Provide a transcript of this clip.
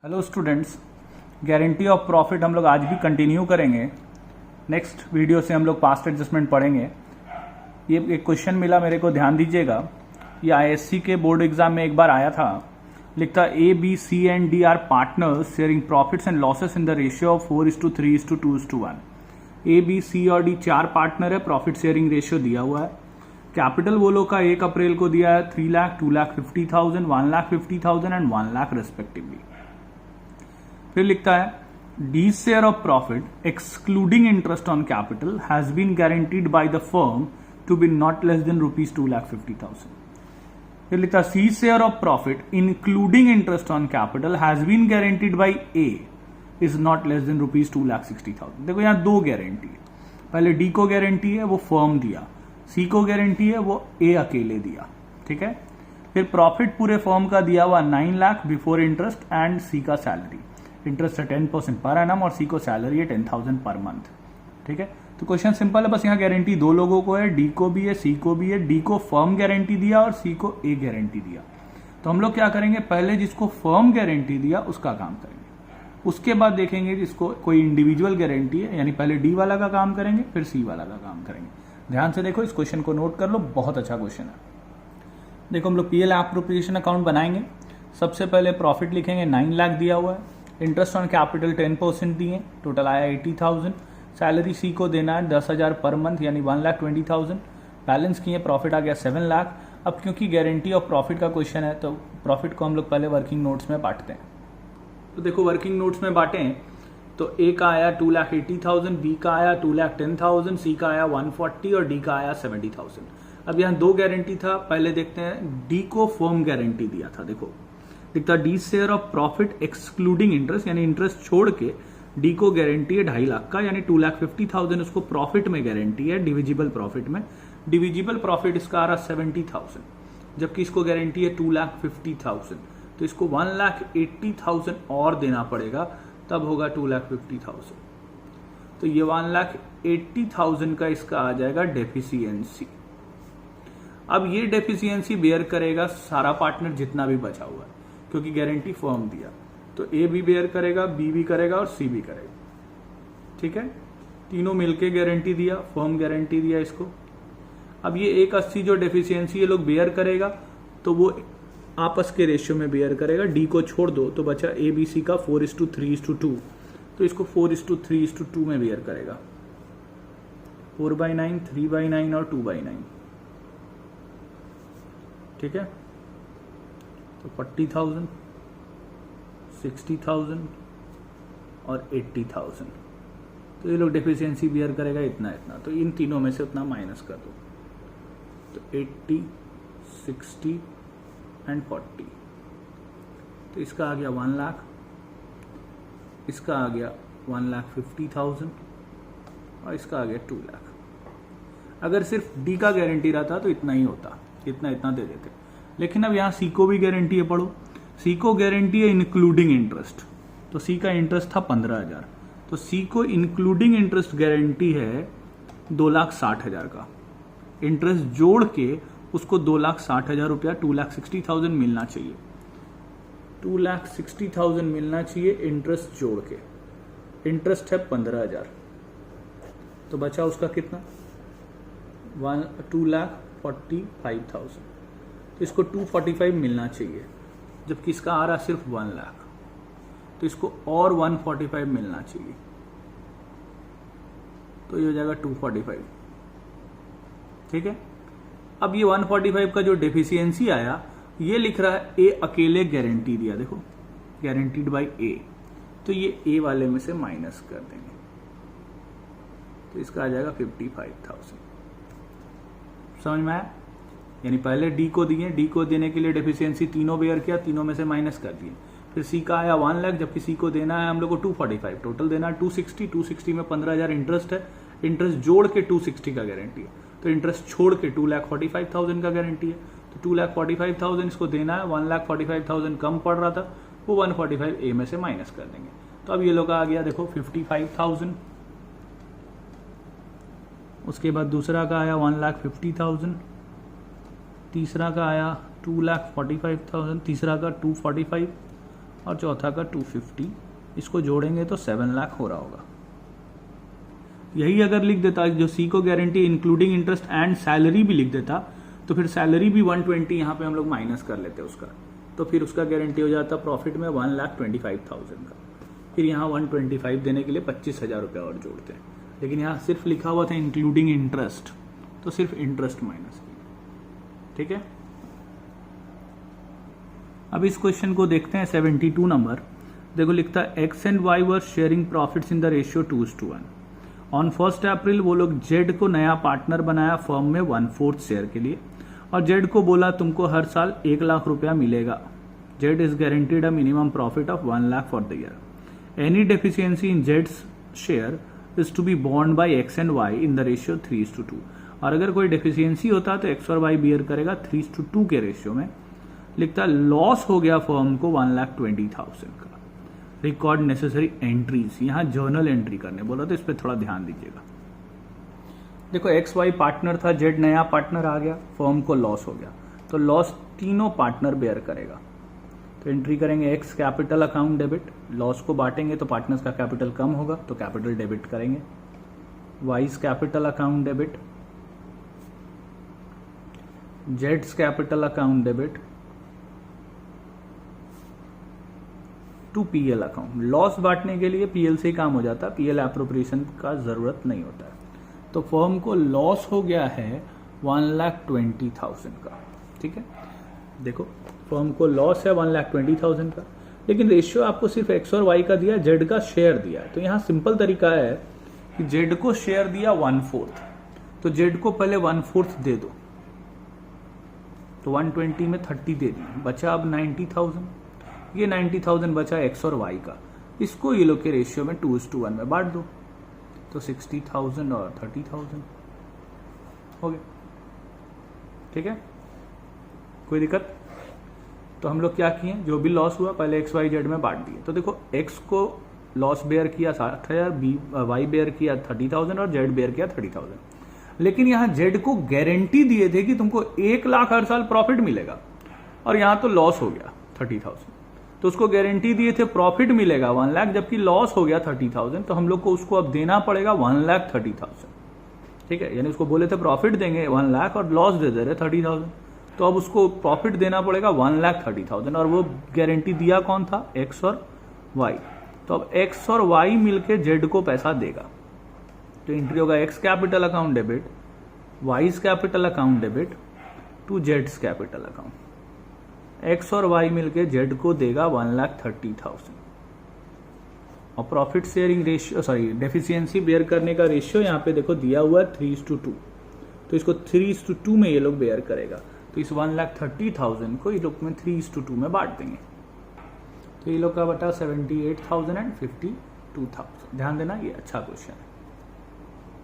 Hello students, guarantee of profit हम लोग आज भी कंटिन्यू करेंगे। नेक्स्ट वीडियो से हम लोग पास्ट एडजस्टमेंट पढ़ेंगे। ये एक क्वेश्चन मिला मेरे को, ध्यान दीजिएगा। ये आईएससी के बोर्ड एग्जाम में एक बार आया था। लिखता A B C and D are partners sharing profits and losses in the ratio of 4:3:2:1। A B C और डी चार पार्टनर है, प्रॉफिट शेयरिंग रेशियो दिया हुआ है। कैपिटल वो लोग का 1 अप्रैल को दिया है 3 लाख, 2,50,000, 1,50,000 एंड 1 लाख रेस्पेक्टिवली। फिर लिखता है D share of profit excluding interest on capital has been guaranteed by the firm to be not less than ₹2,50,000। फिर लिखता है C share of profit including interest on capital has been guaranteed by A is not less than ₹2,60,000। देखो यहां दो guarantee है। पहले D को guarantee है, वो फर्म दिया। सी को गारंटी है, वो ए अकेले दिया। ठीक है। फिर प्रॉफिट पूरे फर्म का दिया हुआ 9 लाख बिफोर इंटरेस्ट एंड सी का सैलरी। इंटरेस्ट है 10% पर एनम और सी को सैलरी है 10,000 पर मंथ। ठीक है। तो क्वेश्चन सिंपल है, बस यहाँ गारंटी दो लोगों को है, डी को भी है, सी को भी है। डी को फर्म गारंटी दिया और सी को ए गारंटी दिया। तो हम लोग क्या करेंगे, पहले जिसको फर्म गारंटी दिया उसका काम करेंगे, उसके बाद देखेंगे जिसको कोई इंडिविजुअल गारंटी है, यानी पहले डी वाला का काम करेंगे फिर सी वाला का काम करेंगे। ध्यान से देखो, इस क्वेश्चन को नोट कर लो, बहुत अच्छा क्वेश्चन है। देखो हम लोग पीएल एप्रोप्रिएशन अकाउंट बनाएंगे। सबसे पहले प्रॉफिट लिखेंगे, 9 लाख दिया हुआ है। इंटरेस्ट ऑन कैपिटल 10% दिए, टोटल आया 80,000। सैलरी सी को देना है 10,000 पर मंथ, यानी 1,20,000। बैलेंस किए, प्रॉफिट आ गया 7 लाख। अब क्योंकि गारंटी ऑफ प्रॉफिट का क्वेश्चन है तो प्रॉफिट को हम लोग पहले वर्किंग नोट्स में बांटते हैं। तो देखो वर्किंग नोट्स में बांटे तो ए का आया 2,80,000, बी का आया 2,10,000, सी का आया 140 और डी का आया 70,000। अब यहाँ दो गारंटी था, पहले देखते हैं। डी को फर्म गारंटी दिया था। देखो दिखता D share of profit excluding interest, यानी इंटरेस्ट छोड़ के डी को गारंटी है 2.5 लाख का, यानी 2,50,000 उसको प्रॉफिट में गारंटी है, डिविजिबल प्रॉफिट में। डिविजिबल प्रॉफिट इसका आ रहा 70,000, जबकि इसको गारंटी है 2,50,000। तो इसको 1,80,000 और देना पड़ेगा, तब होगा 2,50,000। तो ये 1,80,000 का इसका आ जाएगा डेफिशिएंसी। अब ये डेफिशिएंसी बेयर करेगा सारा पार्टनर जितना भी बचा हुआ है, क्योंकि गारंटी फर्म दिया। तो ए भी बेयर करेगा, बी भी करेगा और सी भी करेगा। ठीक है। तीनों मिलके गारंटी दिया, फर्म गारंटी दिया इसको। अब ये 180 जो डेफिशिएंसी ये लोग बेयर करेगा तो वो आपस के रेशियो में बेयर करेगा। डी को छोड़ दो तो बचा ए बी सी का 4:3:2, तो इसको 4:3:2 में बेयर करेगा। 4/9, 3/9 और 2/9। ठीक है। तो 40,000, 60,000 और 80,000। तो ये लोग डेफिशिएंसी बियर करेगा इतना इतना, तो इन तीनों में से उतना माइनस कर दो। तो 80, 60 एंड 40। तो इसका आ गया 1 लाख, इसका आ गया 1,50,000 और इसका आ गया 2 लाख। अगर सिर्फ डी का गारंटी रहता तो इतना ही होता, इतना इतना दे देते। लेकिन अब यहाँ सी को भी गारंटी है, पढ़ो। सी को गारंटी है इंक्लूडिंग इंटरेस्ट, तो सी का इंटरेस्ट था 15,000, तो सी को इंक्लूडिंग इंटरेस्ट गारंटी है 2,60,000 का। इंटरेस्ट जोड़ के उसको 2,60,000 रुपया, 2,60,000 मिलना चाहिए। 2,60,000 मिलना चाहिए इंटरेस्ट जोड़ के। इंटरेस्ट है 15,000, तो बचा उसका कितना, 2,45,000। तो इसको 245 मिलना चाहिए, जबकि इसका आ रहा सिर्फ 1 लाख, तो इसको और 145 मिलना चाहिए। तो ये हो जाएगा 245। ठीक है। अब ये 145 का जो डेफिशिएंसी आया, ये लिख रहा है ए अकेले गारंटी दिया। देखो गारंटीड बाय ए, तो ये ए वाले में से माइनस कर देंगे, तो इसका आ जाएगा 55,000। समझ में आया। यानी पहले डी को दिए, डी को देने के लिए डेफिशिएंसी तीनों बेयर किया, तीनों में से माइनस कर दिए। फिर सी का आया 1 लाख, जबकि सी को देना है हम लोग को 245, टोटल देना है 260। 260 में 15,000 इंटरेस्ट है, इंटरेस्ट जोड़ के 260 का गारंटी है, तो इंटरेस्ट छोड़ के 2,45,000 का गारंटी है। तो 2,45,000 इसको देना है, 1,45,000 कम पड़ रहा था, वो 145 ए में से माइनस कर देंगे। तो अब ये लोग आ गया देखो 55,000। उसके बाद दूसरा का आया 1,50,000, तीसरा का आया 2,45,000, तीसरा का 245 और चौथा का 250, इसको जोड़ेंगे तो 7 लाख हो रहा होगा। यही अगर लिख देता जो सी को guarantee including interest and salary भी लिख देता, तो फिर सैलरी भी 120 यहाँ पे हम लोग माइनस कर लेते उसका, तो फिर उसका गारंटी हो जाता प्रॉफिट में 1,25,000 का। फिर यहाँ 125 देने के लिए 25,000 रुपया और जोड़ते हैं, लेकिन यहाँ सिर्फ लिखा हुआ था इंक्लूडिंग इंटरेस्ट, तो सिर्फ इंटरेस्ट माइनस किया। ठीक है, अब इस क्वेश्चन को देखते हैं 72 नंबर। देखो लिखता है x and why were sharing profits in the ratio 2:1। On 1 अप्रैल वो लोग जेड को नया पार्टनर बनाया फर्म में 1/4 शेयर के लिए, और जेड को बोला तुमको हर साल 1 लाख रुपया मिलेगा। Z is guaranteed a minimum profit of 1 lakh for the year. Any deficiency in जेड्स share is to be borne by X and Y in the ratio 3:2। और अगर कोई डेफिशिएंसी होता तो एक्स और वाई बियर करेगा 3:2 के रेशियो में। लिखता लॉस हो गया फर्म को 1,20,000 का। रिकॉर्ड नेसेसरी एंट्रीज, यहाँ जर्नल एंट्री करने बोला, तो इस पर थोड़ा ध्यान दीजिएगा। देखो एक्स वाई पार्टनर था, जेड नया पार्टनर आ गया, फर्म को लॉस हो गया, तो लॉस तीनों पार्टनर बेयर करेगा। तो एंट्री करेंगे X capital account debit, loss को बांटेंगे तो पार्टनर्स का कैपिटल कम होगा तो कैपिटल डेबिट करेंगे। वाइज कैपिटल अकाउंट डेबिट, जेड्स capital account debit to PL account. Loss बांटने के लिए पीएल से ही काम हो जाता है, पीएल एप्रोप्रिएशन का जरूरत नहीं होता है। तो फर्म को लॉस हो गया है 1,20,000 का। ठीक है, देखो फर्म को लॉस है 1,20,000 का, लेकिन रेशियो आपको सिर्फ एक्स और वाई का दिया, जेड का शेयर दिया है। तो यहाँ सिंपल तरीका है कि जेड को शेयर दिया 1/4, तो जेड को पहले 1/4 दे दो, तो 120 में 30 दे दिए, बचा अब 90,000। ये 90,000 बचा एक्स और वाई का, इसको ये लोग के रेशियो में 2:1 में बांट दो, तो 60,000 और 30,000 हो गया। ठीक है, कोई दिक्कत? तो हम लोग क्या किए, जो भी लॉस हुआ पहले एक्स वाई जेड में बांट दिए। तो देखो एक्स को लॉस बेयर किया 60,000, वाई बेयर किया 30,000 और जेड बेयर किया 30,000। लेकिन यहाँ जेड को गारंटी दिए थे कि तुमको 1 लाख हर साल प्रॉफिट मिलेगा, और यहाँ तो लॉस हो गया 30,000, तो उसको गारंटी दिए थे प्रॉफिट मिलेगा 1 लाख, जबकि लॉस हो गया 30,000, तो हम लोग को उसको अब देना पड़ेगा 1,30,000। ठीक है, यानी उसको बोले थे प्रॉफिट देंगे 1 लाख और लॉस दे दे रहे 30,000, तो अब उसको प्रॉफिट देना पड़ेगा 1,30,000, और वो गारंटी दिया कौन था, एक्स और वाई। तो अब एक्स और वाई मिलके जेड को पैसा देगा, तो एंट्री होगा X capital account debit, Y's capital account debit to जेड्स कैपिटल अकाउंट। एक्स और वाई मिलके जेड को देगा 1,30,000, और profit sharing ratio deficiency bear करने का रेशियो यहाँ पे देखो दिया हुआ है 3:2, तो इसको 3:2 में ये लोग बेयर करेगा। तो इस 1,30,000 को ये लोग में 3:2 में बांट देंगे, तो ये लोग का बटा 78,000 एंड 52,000। ध्यान देना, ये अच्छा क्वेश्चन है।